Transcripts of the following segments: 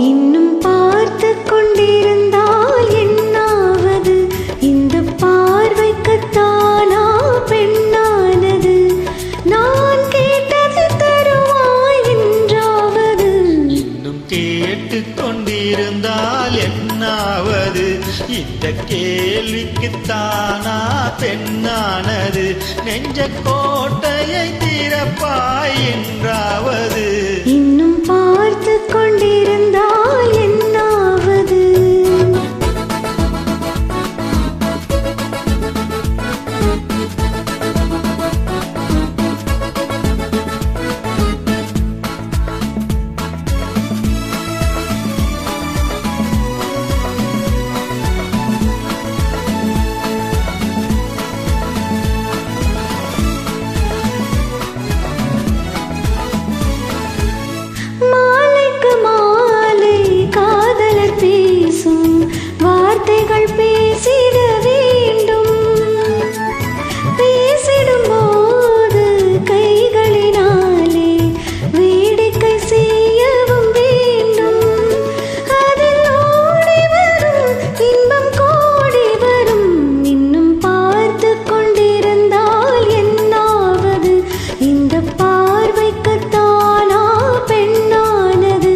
இன்னும் பார்த்து கொண்டிருந்தால் என்னாவது? இந்த பார்வைக்குத்தானா பெண்ணானது? நான் கேட்டது தருவாய் என்றாவது? இன்னும் கேட்டு கொண்டிருந்தால் என்னாவது? இந்த கேள்விக்குத்தானா பெண்ணானது? நெஞ்ச கோட்டையை திறப்பாய் என்றாவது? இன்னும் பார்த்து கொண்டிருந்தால் என்னாவது? வார்த்தைகள் பேசிட வேண்டும். பேசிடும் போது கைகளினாலே வேடிக்கை செய்யவும் வேண்டும். அதில் ஓடி வரும் இன்பம் கோடி வரும். இன்னும் பார்த்து கொண்டிருந்தால் என்னாவது? இந்த பார்வைக்குத்தானா பெண்ணானது?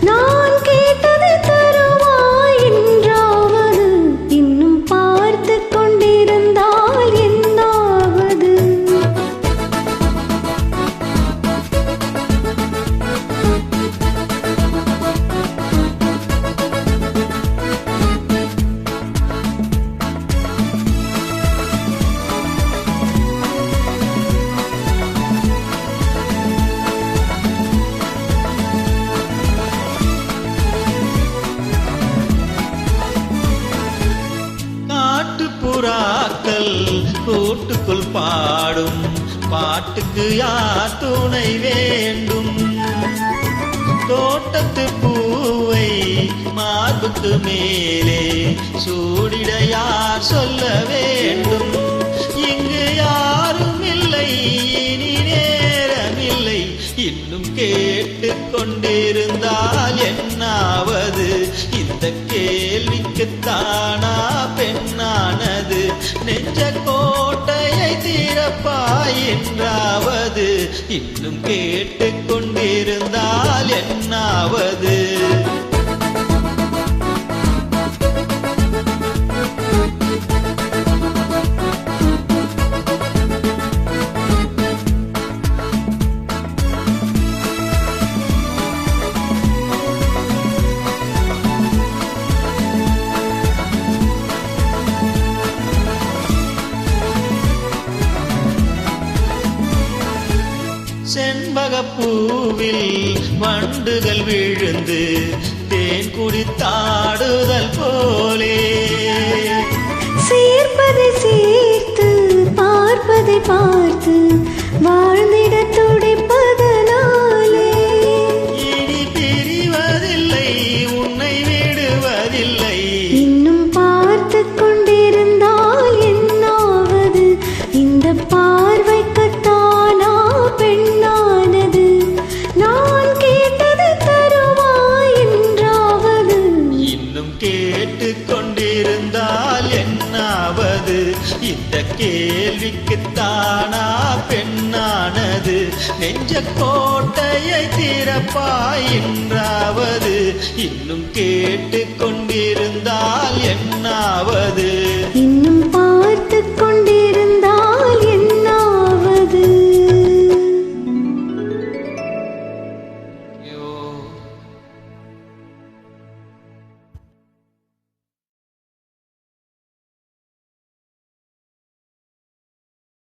நான் கேட்டது தருவாய் என்றாவது? இன்னும் பார்த்து கொண்டிருந்தால் என்னாவது? புறாக்கள் கூட்டுக்குள் பாடும் பாட்டுக்கு யார் துணை வேண்டும்? தோட்டத்து பூவை மார்புக்கு மேலே சூடிட யார் சொல்ல வேண்டும்? இங்கு யாரும் இல்லை, இனி நேரமில்லை. இன்னும் கேட்டு கொண்டிருந்தால் என்னாவது? இந்த கேள்விக்குத்தானா பெண்ணானது? நெஞ்ச கோட்டையை திறப்பாய் என்றாவது? இன்னும் கேட்டு கொண்டிருந்தால் என்னாவது? செண்பகப்பூவில் வண்டுகள் விழுந்து தேன் குடித்தாடுதல் போலே சேர்ப்பதை சேர்த்து பார்ப்பதை பார்த்து வாழ்ந்திட துடிப்பதனாலே இனி பிரிவதில்லை, உன்னை விடுவதில்லை. இன்னும் பார்த்து கொண்டிருந்தால் என்னாவது? இந்த பார்வைக்குத்தானா பெண்ணானது? நான் கேட்டது தருவாய் என்றாவது? இன்னும் கேட்டு கொண்டிருந்தால் என்னாவது? இந்த கேள்விக்குத்தானா பெண்ணானது? நெஞ்ச கோட்டையை திறப்பாய் என்றாவது? இன்னும் கேட்டு கொண்டிருந்தால் என்னாவது?